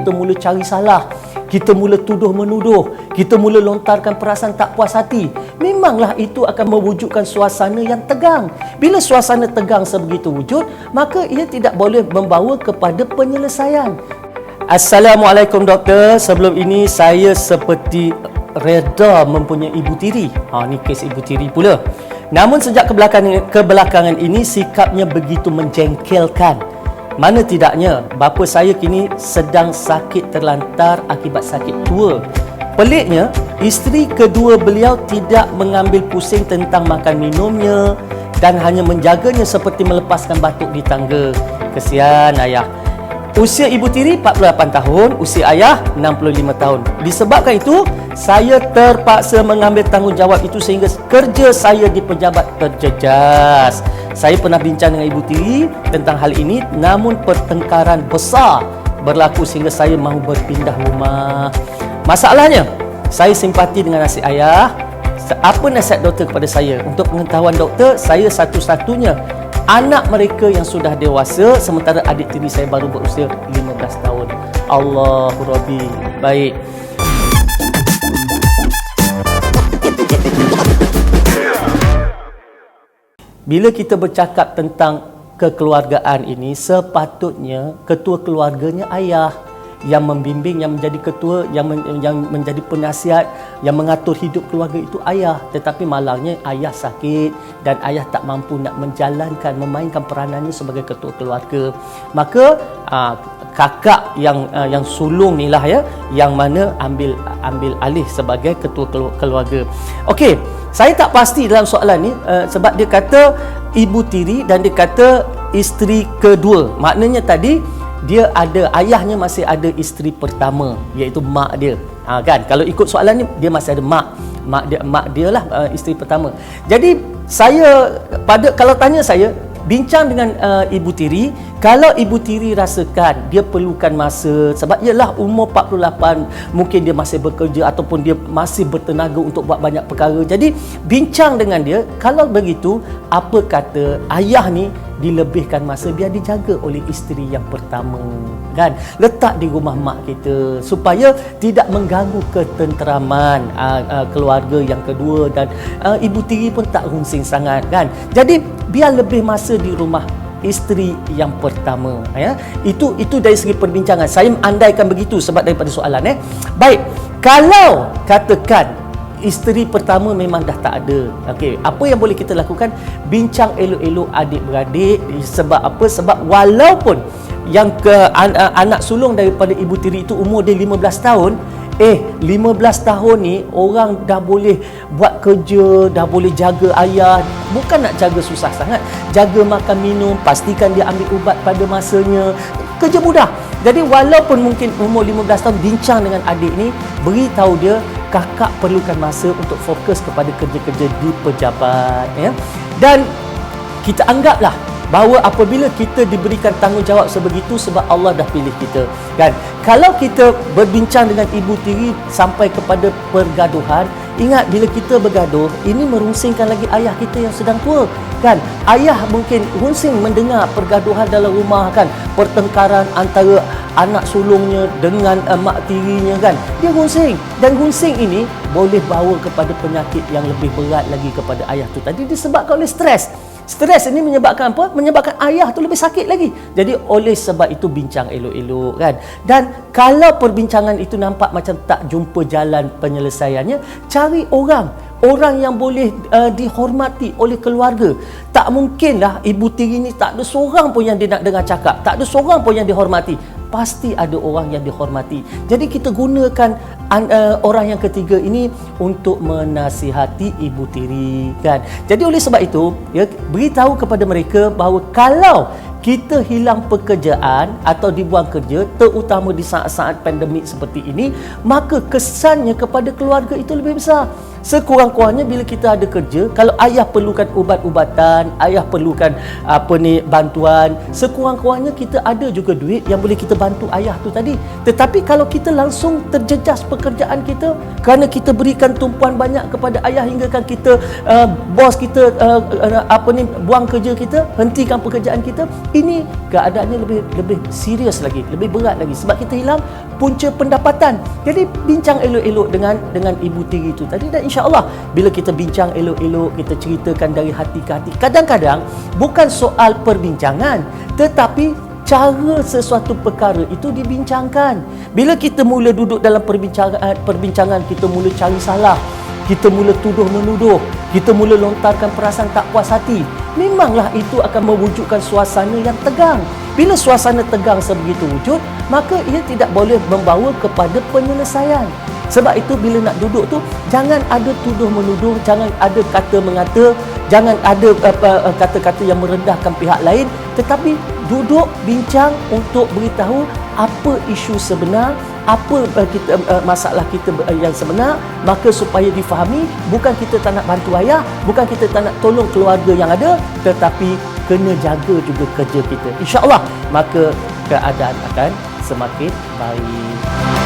kita mula cari salah, kita mula tuduh-menuduh, kita mula lontarkan perasaan tak puas hati. Memanglah itu akan mewujudkan suasana yang tegang. Bila suasana tegang sebegitu wujud, maka ia tidak boleh membawa kepada penyelesaian. Assalamualaikum doktor. Sebelum ini saya seperti reda mempunyai ibu tiri. Ni kes ibu tiri pula. Namun sejak kebelakangan ini sikapnya begitu menjengkelkan. Mana tidaknya, bapa saya kini sedang sakit terlantar akibat sakit tua. Peliknya, isteri kedua beliau tidak mengambil pusing tentang makan minumnya dan hanya menjaganya seperti melepaskan batuk di tangga. Kesian ayah. Usia ibu tiri 48 tahun, usia ayah 65 tahun. Disebabkan itu, saya terpaksa mengambil tanggungjawab itu sehingga kerja saya di pejabat terjejas. Saya pernah bincang dengan ibu tiri tentang hal ini, namun pertengkaran besar berlaku sehingga saya mahu berpindah rumah. Masalahnya, saya simpati dengan nasihat ayah. Apa nasihat doktor kepada saya? Untuk pengetahuan doktor, saya satu-satunya anak mereka yang sudah dewasa, sementara adik tiri saya baru berusia 15 tahun. Allahu Rabbi. Baik. Bila kita bercakap tentang kekeluargaan ini, sepatutnya ketua keluarganya ayah yang membimbing, yang menjadi ketua, yang menjadi penasihat, yang mengatur hidup keluarga itu ayah. Tetapi malangnya ayah sakit dan ayah tak mampu nak menjalankan, memainkan peranannya sebagai ketua keluarga. Maka kakak yang sulung ni lah ya, yang mana ambil alih sebagai ketua keluarga. Okey, saya tak pasti dalam soalan ni sebab dia kata ibu tiri dan dia kata isteri kedua. Maknanya tadi dia ada, ayahnya masih ada isteri pertama, iaitu mak dia. Kan, kalau ikut soalan ni dia masih ada mak dia lah isteri pertama. Jadi saya kalau tanya saya bincang dengan ibu tiri, kalau ibu tiri rasakan dia perlukan masa, sebab ialah umur 48, mungkin dia masih bekerja ataupun dia masih bertenaga untuk buat banyak perkara. Jadi bincang dengan dia, kalau begitu apa kata ayah ni dilebihkan masa biar dijaga oleh isteri yang pertama, kan? Letak di rumah mak kita supaya tidak mengganggu ketenteraman keluarga yang kedua, dan ibu tiri pun tak runsing sangat, kan? Jadi biar lebih masa di rumah isteri yang pertama, ya. Itu dari segi perbincangan. Saya andaikan begitu sebab daripada soalan. Baik, kalau katakan isteri pertama memang dah tak ada, okey, apa yang boleh kita lakukan? Bincang elok-elok adik-beradik. Sebab apa? Sebab walaupun yang anak sulung daripada ibu tiri itu umur dia 15 tahun, 15 tahun ni orang dah boleh buat kerja, dah boleh jaga ayah. Bukan nak jaga susah sangat, jaga makan minum, pastikan dia ambil ubat pada masanya, kerja mudah. Jadi walaupun mungkin umur 15 tahun, bincang dengan adik ni, beritahu dia kakak perlukan masa untuk fokus kepada kerja-kerja di pejabat, ya. Dan kita anggaplah bahawa apabila kita diberikan tanggungjawab sebegitu sebab Allah dah pilih kita, kan? Kalau kita berbincang dengan ibu tiri sampai kepada pergaduhan, ingat bila kita bergaduh, ini merungsingkan lagi ayah kita yang sedang tua, kan? Ayah mungkin runsing mendengar pergaduhan dalam rumah, kan? Pertengkaran antara anak sulungnya dengan mak tirinya, kan? Dia runsing, dan runsing ini boleh bawa kepada penyakit yang lebih berat lagi kepada ayah tu tadi, disebabkan oleh stres. Stres ini menyebabkan apa? Menyebabkan ayah tu lebih sakit lagi. Jadi oleh sebab itu bincang elok-elok, kan? Dan kalau perbincangan itu nampak macam tak jumpa jalan penyelesaiannya, cari orang yang boleh dihormati oleh keluarga. Tak mungkinlah ibu tiri ni tak ada seorang pun yang dia nak dengar cakap, tak ada seorang pun yang dihormati. Pasti ada orang yang dihormati. Jadi kita gunakan orang yang ketiga ini untuk menasihati ibu tiri, kan? Jadi oleh sebab itu, ya, beritahu kepada mereka bahawa kalau kita hilang pekerjaan atau dibuang kerja, terutama di saat-saat pandemik seperti ini, maka kesannya kepada keluarga itu lebih besar. Sekurang-kurangnya bila kita ada kerja, kalau ayah perlukan ubat-ubatan, ayah perlukan bantuan, sekurang-kurangnya kita ada juga duit yang boleh kita bantu ayah tu tadi. Tetapi kalau kita langsung terjejas pekerjaan kita kerana kita berikan tumpuan banyak kepada ayah hinggakan kita bos kita buang kerja kita, hentikan pekerjaan kita, ini keadaannya lebih serius lagi, lebih berat lagi sebab kita hilang punca pendapatan. Jadi bincang elok-elok dengan ibu tiri itu tadi, dan insya-Allah bila kita bincang elok-elok, kita ceritakan dari hati ke hati. Kadang-kadang bukan soal perbincangan, tetapi cara sesuatu perkara itu dibincangkan. Bila kita mula duduk dalam perbincangan, kita mula cari salah, kita mula tuduh-menuduh, kita mula lontarkan perasaan tak puas hati, memanglah itu akan mewujudkan suasana yang tegang. Bila suasana tegang sebegitu wujud, maka ia tidak boleh membawa kepada penyelesaian. Sebab itu bila nak duduk tu, jangan ada tuduh-menuduh, jangan ada kata mengata, jangan ada kata-kata yang merendahkan pihak lain, tetapi duduk bincang untuk beritahu apa isu sebenar, apa masalah kita yang sebenar, maka supaya difahami, bukan kita tak nak bantu ayah, bukan kita tak nak tolong keluarga yang ada, tetapi kena jaga juga kerja kita. InsyaAllah maka keadaan akan semakin baik.